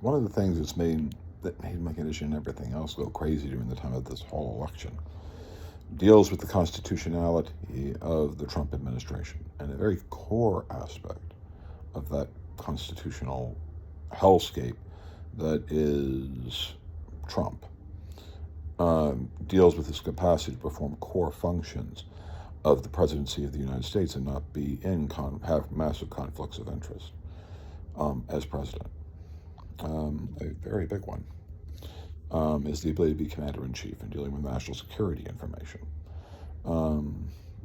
one of the things that made my condition and everything else go crazy during the time of this whole election deals with the constitutionality of the Trump administration. And a very core aspect of that constitutional hellscape that is Trump deals with his capacity to perform core functions of the presidency of the United States and not be have massive conflicts of interest as president. A very big one is the ability to be commander-in-chief and dealing with national security information.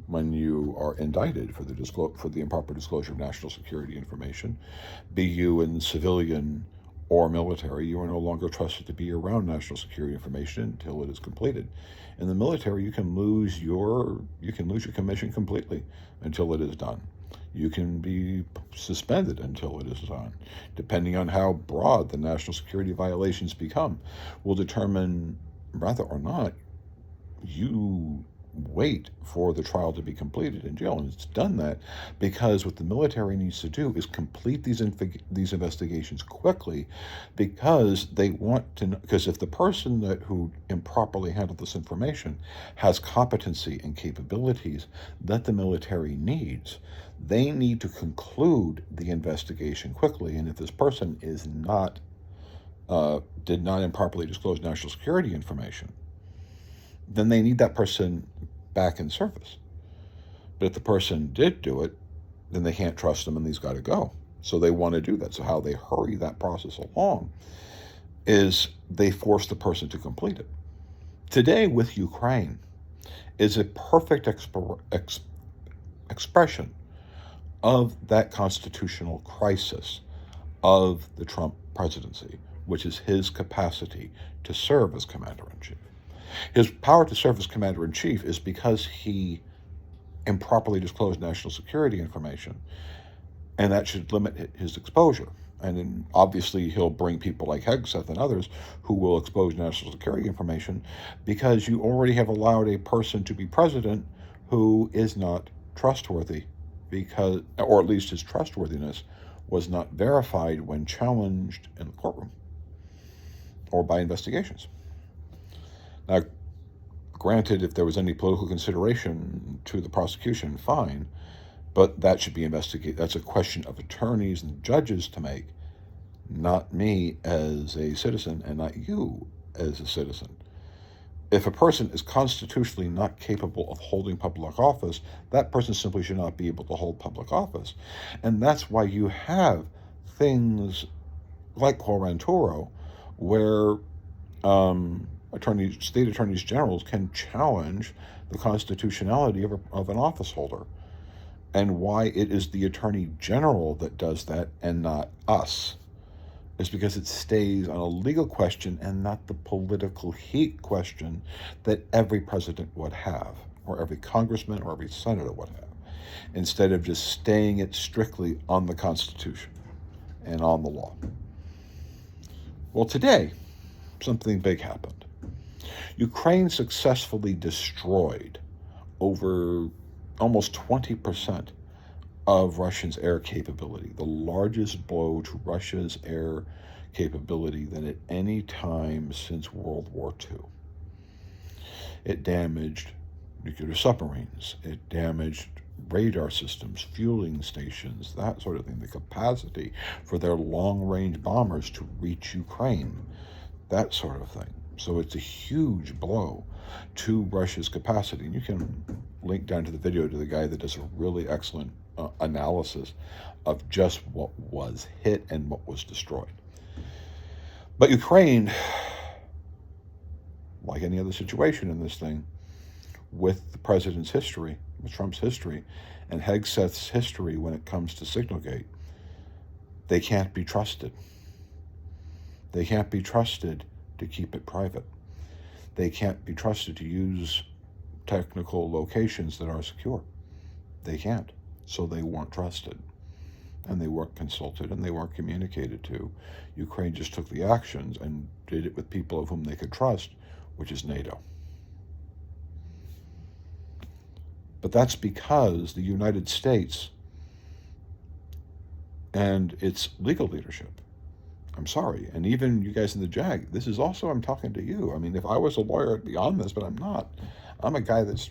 When you are indicted for the improper disclosure of national security information, be you in civilian or military, you are no longer trusted to be around national security information until it is completed. In the military, you can lose your commission completely until it is done. You can be suspended until it is done. Depending on how broad the national security violations become, will determine whether or not you wait for the trial to be completed in jail. And it's done that because what the military needs to do is complete these investigations quickly, because they want to know, because if the person who improperly handled this information has competency and capabilities that the military needs, they need to conclude the investigation quickly. And if this person did not improperly disclose national security information, then they need that person back in service. But if the person did do it, then they can't trust him and he's got to go. So they want to do that. So how they hurry that process along is they force the person to complete it. Today with Ukraine is a perfect expression of that constitutional crisis of the Trump presidency, which is his capacity to serve as commander-in-chief. His power to serve as commander-in-chief is because he improperly disclosed national security information, and that should limit his exposure. And then obviously he'll bring people like Hegseth and others who will expose national security information, because you already have allowed a person to be president who is not trustworthy, or at least his trustworthiness was not verified when challenged in the courtroom or by investigations. Now, granted, if there was any political consideration to the prosecution, fine, but that should be investigated. That's a question of attorneys and judges to make, not me as a citizen and not you as a citizen. If a person is constitutionally not capable of holding public office, that person simply should not be able to hold public office. And that's why you have things like Quarantoro, where state attorneys generals can challenge the constitutionality of an office holder, and why it is the attorney general that does that and not us is because it stays on a legal question and not the political heat question that every president would have, or every congressman or every senator would have, instead of just staying it strictly on the Constitution and on the law. Well, today, something big happened. Ukraine successfully destroyed over almost 20% of Russia's air capability, the largest blow to Russia's air capability than at any time since World War II. It damaged nuclear submarines, it damaged radar systems, fueling stations, that sort of thing, the capacity for their long-range bombers to reach Ukraine, that sort of thing. So it's a huge blow to Russia's capacity. And you can link down to the video to the guy that does a really excellent analysis of just what was hit and what was destroyed. But Ukraine, like any other situation in this thing, with the president's history, with Trump's history, and Hegseth's history when it comes to Signalgate, they can't be trusted. They can't be trusted to keep it private. They can't be trusted to use technical locations that are secure. They can't. So they weren't trusted. And they weren't consulted, and they weren't communicated to. Ukraine just took the actions and did it with people of whom they could trust, which is NATO. But that's because the United States and its legal leadership I'm sorry. And even you guys in the JAG, this is also, I'm talking to you. I mean, if I was a lawyer, I'd be on this, but I'm not. I'm a guy that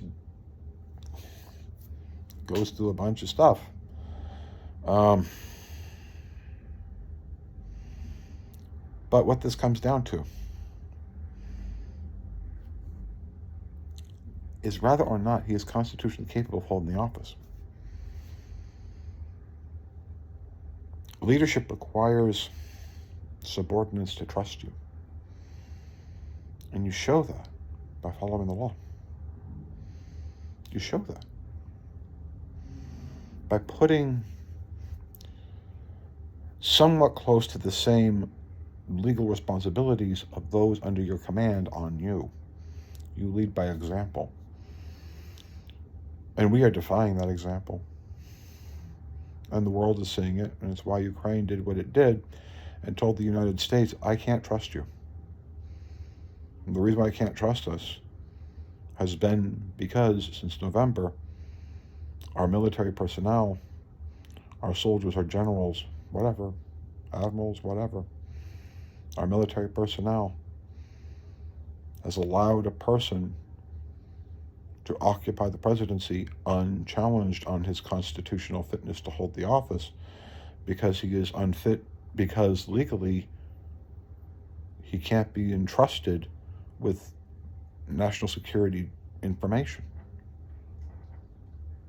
goes through a bunch of stuff. But what this comes down to is whether or not he is constitutionally capable of holding the office. Leadership requires subordinates to trust you. And you show that by following the law. You show that by putting somewhat close to the same legal responsibilities of those under your command on you. You lead by example. And we are defying that example. And the world is seeing it, and it's why Ukraine did what it did and told the United States, I can't trust you. And the reason why I can't trust us has been because since November, our military personnel, our soldiers, our generals, whatever, admirals, whatever, our military personnel has allowed a person to occupy the presidency unchallenged on his constitutional fitness to hold the office because he is unfit, because legally he can't be entrusted with national security information.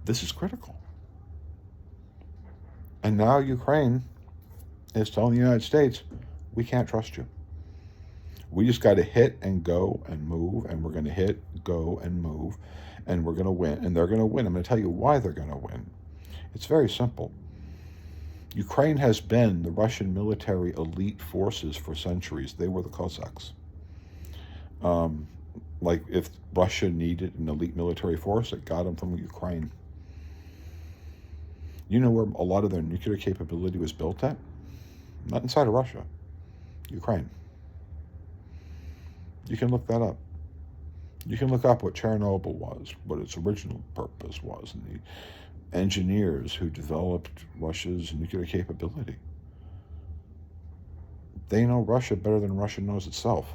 This is critical. And now Ukraine is telling the United States, we can't trust you. We just got to hit and go and move, and we're going to hit, go, and move, and we're going to win, and they're going to win. I'm going to tell you why they're going to win. It's very simple. Ukraine has been the Russian military elite forces for centuries. They were the Cossacks. Like if Russia needed an elite military force, it got them from Ukraine. You know where a lot of their nuclear capability was built at? Not inside of Russia. Ukraine. You can look that up. You can look up what Chernobyl was, what its original purpose was, and the engineers who developed Russia's nuclear capability. They know Russia better than Russia knows itself.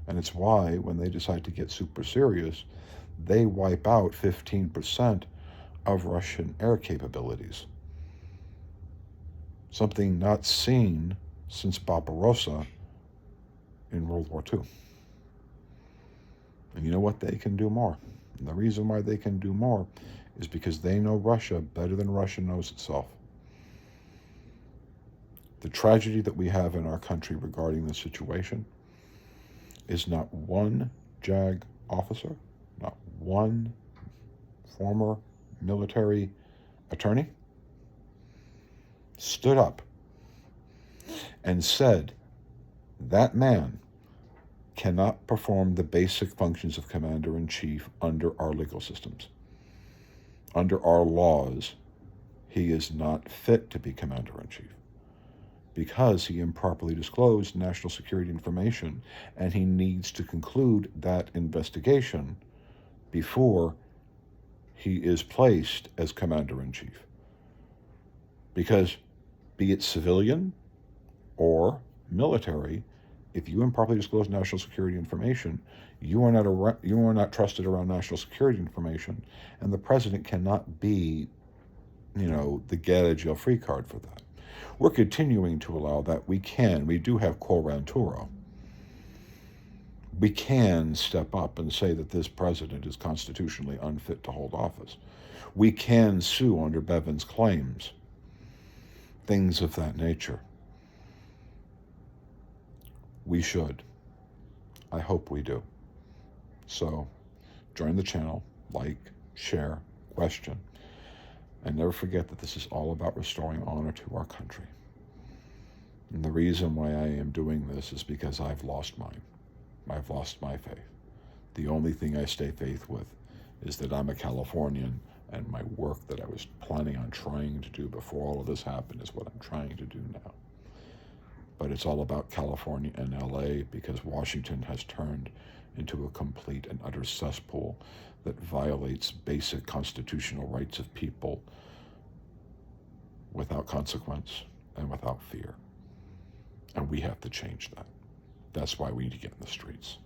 And it's why, when they decide to get super serious, they wipe out 15% of Russian air capabilities. Something not seen since Barbarossa in World War II. And you know what? They can do more. And the reason why they can do more is because they know Russia better than Russia knows itself. The tragedy that we have in our country regarding this situation is not one JAG officer, not one former military attorney stood up and said that man cannot perform the basic functions of commander-in-chief under our legal systems. Under our laws, he is not fit to be commander-in-chief because he improperly disclosed national security information, and he needs to conclude that investigation before he is placed as commander-in-chief. Because be it civilian or military, if you improperly disclose national security information, you are not trusted around national security information, and the president cannot be, the get out of jail free card for that. We're continuing to allow that. We do have quo ranturo. We can step up and say that this president is constitutionally unfit to hold office. We can sue under Bevin's claims. Things of that nature. We should. I hope we do. So, join the channel, like, share, question, and never forget that this is all about restoring honor to our country. And the reason why I am doing this is because I've lost mine. I've lost my faith. The only thing I stay faith with is that I'm a Californian, and my work that I was planning on trying to do before all of this happened is what I'm trying to do now. But it's all about California and LA because Washington has turned into a complete and utter cesspool that violates basic constitutional rights of people without consequence and without fear. And we have to change that. That's why we need to get in the streets.